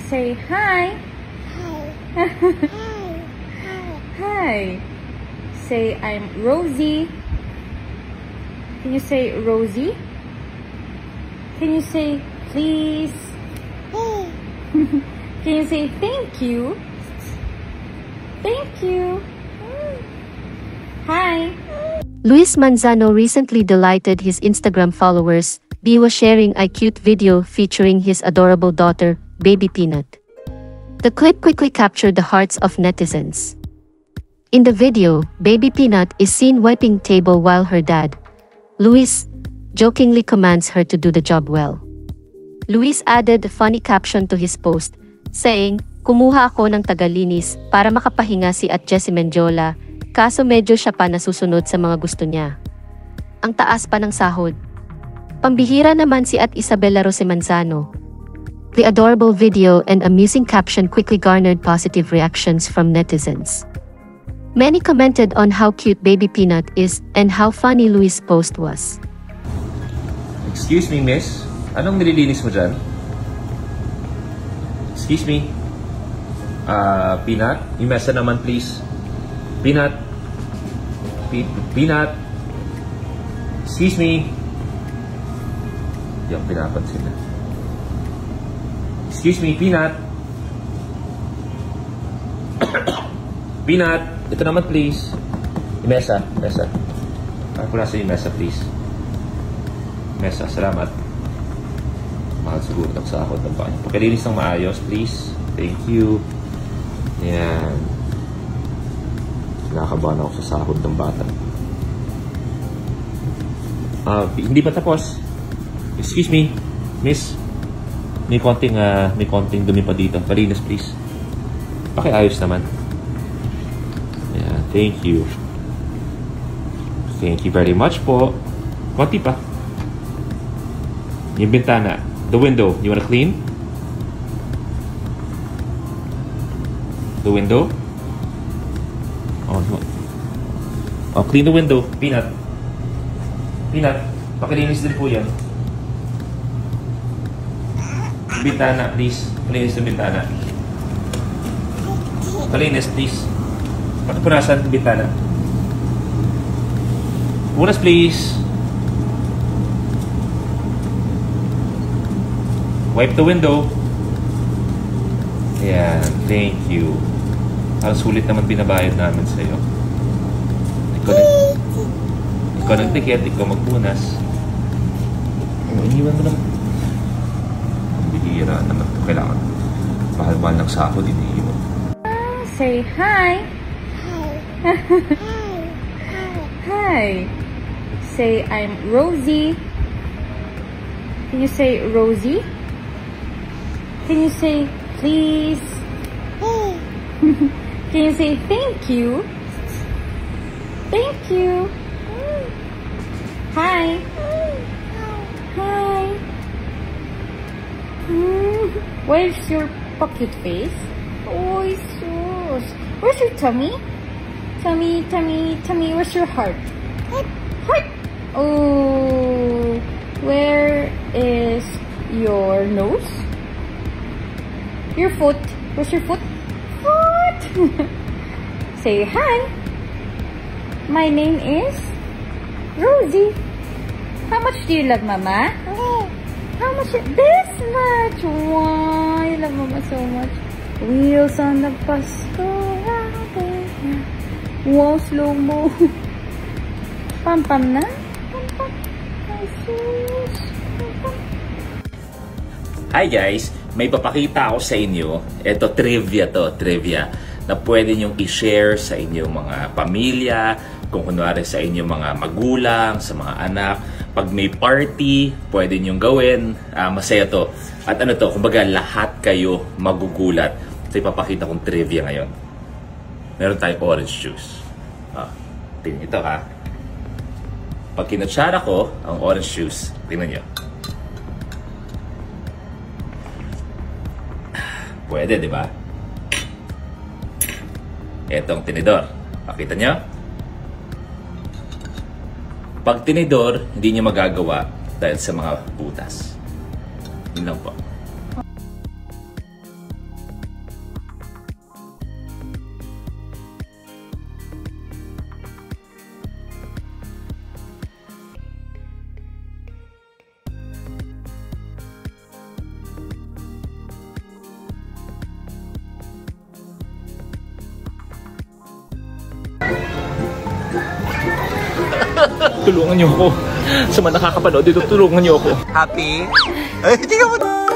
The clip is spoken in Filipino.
Say hi. Hi. Hi. Say I'm Rosie. Can you say Rosie? Can you say please? Can you say thank you? Thank you. Hi. Luis Manzano recently delighted his Instagram followers by sharing a cute video featuring his adorable daughter, Baby Peanut. The clip quickly captured the hearts of netizens. In the video, Baby Peanut is seen wiping table while her dad, Luis, jokingly commands her to do the job well. Luis added a funny caption to his post, saying, "Kumuha ako ng tagalinis para makapahinga si at Jessie Mendiola, kaso medyo siya pa nasusunod sa mga gusto niya. Ang taas pa ng sahod." Pambihira naman si at Isabella Rose Manzano. The adorable video and amusing caption quickly garnered positive reactions from netizens. Many commented on how cute Baby Peanut is and how funny Luis' post was. Excuse me, miss. Anong nililinis mo dyan? Excuse me. Peanut? Yung mesa naman, please. Peanut? Peanut? Excuse me. Yung pinapansin na. Excuse me, Peanut? Peanut? Ito naman, please. Yung mesa. Mesa. Ako nasa yung mesa, please. Mesa, salamat. Mahal siguro ng sahod ng bahay. Pakilinis ng maayos, please. Thank you. Yan. Nakakabahan ako sa sahod ng bata. Hindi pa tapos. Excuse me, miss. May konting dumi pa dito. Palinis, please. Pakiayos naman. Yeah, thank you. Thank you very much po. Konti pa. Yung bintana. The window. You wanna clean? The window? Oh, clean the window. Peanut. Peanut. Pakilinis din po yan. Bintana, please. Palinis yung bintana. Palinis, please. Pakipunasan yung bintana. Punas, please. Wipe the window. Ayan, thank you. Ang sulit naman binabayad namin sa'yo. Ikaw nagdikit, ikaw magpunas. Iniwan mo naman. Ang bihira naman ito. Kailangan mahal-mahal ng sahod, iniiwan. Say hi. Hi. Hi. Say I'm Rosie. Can you say Rosie? Can you say please? Can you say thank you? Thank you. Hi. Hi. Where's your pocket face? Oh, sus. Where's your tummy? Tummy, tummy, tummy. Where's your heart? Heart. Oh, where is your nose? Your foot. Where's your foot? Foot. Say hi. My name is Rosie. How much do you love Mama? How much? This much. Wow, you love Mama so much. Wheels on the bus go round and round. Wow, slow mo. Pam pam na. Pam pam. Ay, sus. Pam pam. Hi guys, may papakita ako sa inyo. Ito trivia na pwede nyong i-share sa inyong mga pamilya, kung kunwari sa inyong mga magulang, sa mga anak. Pag may party, pwede nyong gawin. Masaya to. At ano to, kumbaga lahat kayo magugulat. Ito ipapakita kong trivia ngayon. Meron tayong orange juice. Tingnan ito ha. Pag kinatsara ko ang orange juice, tingnan nyo. Pwede, di ba? Etong tinidor. Pakita nyo? Pag tinidor, hindi nyo magagawa dahil sa mga butas. Yun lang po. Tulungan niyo ako. Sa mga nakakapanood dito, tulungan niyo ako. Happy? Ay, hindi ka mo.